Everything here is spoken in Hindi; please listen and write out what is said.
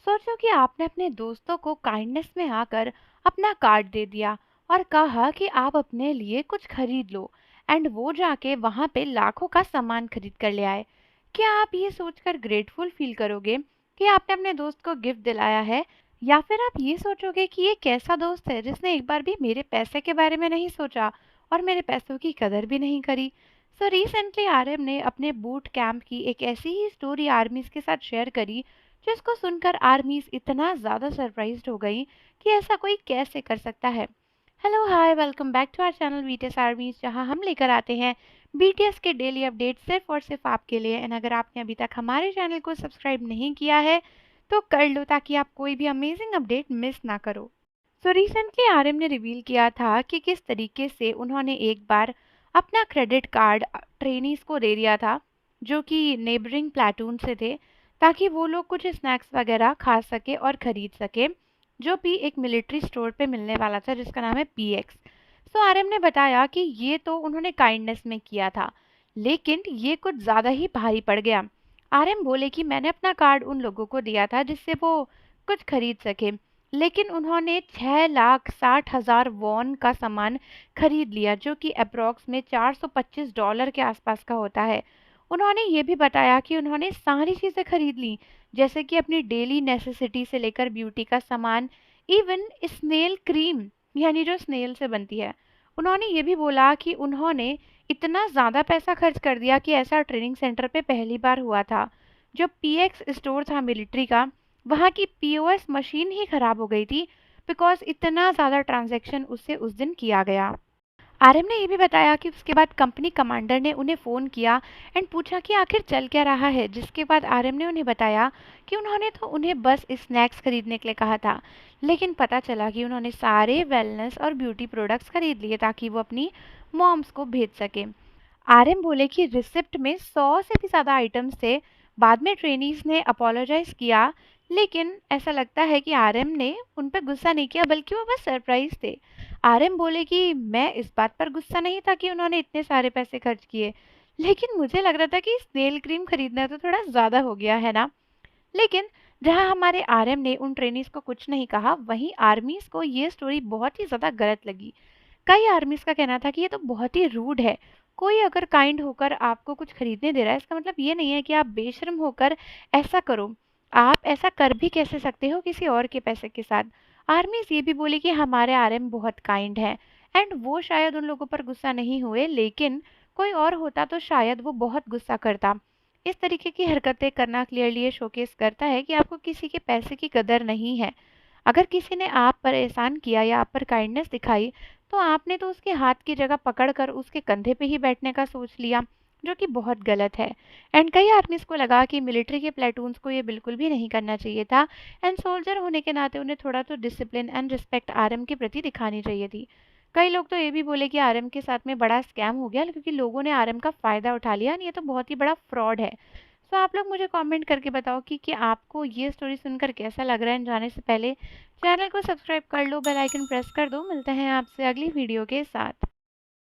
सोचो कि आपने अपने दोस्तों को काइंडनेस में आकर अपना कार्ड दे दिया और कहा कि आप अपने लिए कुछ खरीद लो। एंड वो जाके वहां पे लाखों का सामान खरीद कर ले आए। क्या आप ये सोचकर ग्रेटफुल फील करोगे कि आपने अपने दोस्त को गिफ्ट दिलाया है, या फिर आप ये सोचोगे कि ये कैसा दोस्त है जिसने एक बार भी मेरे पैसे के बारे में नहीं सोचा और मेरे पैसों की कदर भी नहीं करी। सो रिसेंटली आरएम ने अपने बूट कैंप की एक ऐसी ही स्टोरी आर्मीज के साथ शेयर करी, जिसको सुनकर आर्मीज इतना ज़्यादा सरप्राइज्ड हो गई कि ऐसा कोई कैसे कर सकता है। Hello hi, welcome back to our channel BTS armies, जहां हम लेकर आते हैं बीटीएस के डेली अपडेट सिर्फ और सिर्फ आपके लिए। एंड अगर आपने अभी तक हमारे चैनल को सब्सक्राइब नहीं किया है तो कर लो, ताकि आप कोई भी अमेजिंग अपडेट मिस ना करो। सो रिसेंटली आरएम ने रिवील किया था कि किस तरीके से उन्होंने एक बार अपना क्रेडिट कार्ड ट्रेनीज को दे दिया था, जो कि नेबरिंग प्लाटून से थे, ताकि वो लोग कुछ स्नैक्स वगैरह खा सके और ख़रीद सके, जो भी एक मिलिट्री स्टोर पे मिलने वाला था जिसका नाम है पीएक्स। सो आरएम ने बताया कि ये तो उन्होंने काइंडनेस में किया था, लेकिन ये कुछ ज़्यादा ही भारी पड़ गया। आरएम बोले कि मैंने अपना कार्ड उन लोगों को दिया था जिससे वो कुछ खरीद सके, लेकिन उन्होंने 6,60,000 वॉन का सामान खरीद लिया, जो कि अप्रॉक्स में $425 के आसपास का होता है। उन्होंने ये भी बताया कि उन्होंने सारी चीज़ें खरीद ली, जैसे कि अपनी डेली नेसेसिटी से लेकर ब्यूटी का सामान, इवन स्नेल क्रीम, यानी जो स्नेल से बनती है। उन्होंने ये भी बोला कि उन्होंने इतना ज़्यादा पैसा खर्च कर दिया कि ऐसा ट्रेनिंग सेंटर पे पहली बार हुआ था। जो पीएक्स स्टोर था मिलिट्री का, वहाँ की पीओएस मशीन ही खराब हो गई थी, बिकॉज इतना ज़्यादा ट्रांजैक्शन उससे उस दिन किया गया। आरएम ने ये भी बताया कि उसके बाद कंपनी कमांडर ने उन्हें फ़ोन किया एंड पूछा कि आखिर चल क्या रहा है, जिसके बाद आरएम ने उन्हें बताया कि उन्होंने तो उन्हें बस स्नैक्स खरीदने के लिए कहा था, लेकिन पता चला कि उन्होंने सारे वेलनेस और ब्यूटी प्रोडक्ट्स खरीद लिए ताकि वो अपनी मॉम्स को भेज सके। आरएम बोले कि रिसिप्ट में 100 से भी ज़्यादा आइटम्स थे। बाद में ट्रेनीज ने अपोलोजाइज किया, लेकिन ऐसा लगता है कि आरएम ने उन पर गुस्सा नहीं किया, बल्कि वो बस सरप्राइज थे। आरएम बोले कि मैं इस बात पर गुस्सा नहीं था कि उन्होंने इतने सारे पैसे खर्च किए, लेकिन मुझे लग रहा था कि स्नेल क्रीम खरीदना तो थोड़ा ज़्यादा हो गया है ना। लेकिन जहां हमारे आरएम ने उन ट्रेनीज को कुछ नहीं कहा, वहीं आर्मीज को ये स्टोरी बहुत ही ज़्यादा गलत लगी। कई आर्मीज का कहना था कि ये तो बहुत ही रूड है। कोई अगर काइंड होकर आपको कुछ खरीदने दे रहा है, इसका मतलब ये नहीं है कि आप बेशर्म होकर ऐसा करो। आप ऐसा कर भी कैसे सकते हो किसी और के पैसे के साथ। आर्मीज ये भी बोली कि हमारे आरएम बहुत काइंड है, एंड वो शायद उन लोगों पर गुस्सा नहीं हुए, लेकिन कोई और होता तो शायद वो बहुत गुस्सा करता। इस तरीके की हरकतें करना क्लियरली ये शोकेस करता है कि आपको किसी के पैसे की कदर नहीं है। अगर किसी ने आप पर एहसान किया या आप पर काइंडनेस दिखाई, तो आपने तो उसके हाथ की जगह पकड़कर उसके कंधे पे ही बैठने का सोच लिया, जो कि बहुत गलत है। एंड कई आर्मीज को लगा कि मिलिट्री के प्लेटून्स को ये बिल्कुल भी नहीं करना चाहिए था, एंड सोल्जर होने के नाते उन्हें थोड़ा तो डिसिप्लिन एंड रिस्पेक्ट आरएम के प्रति दिखानी चाहिए थी। कई लोग तो ये भी बोले कि आरएम के साथ में बड़ा स्कैम हो गया, क्योंकि लोगों ने आरएम का फ़ायदा उठा लिया, और ये तो बहुत ही बड़ा फ्रॉड है। सो आप लोग मुझे कमेंट करके बताओ कि आपको ये स्टोरी सुनकर कैसा लग रहा है। जाने से पहले चैनल को सब्सक्राइब कर लो, बेल आइकन प्रेस कर दो। मिलते हैं आपसे अगली वीडियो के साथ।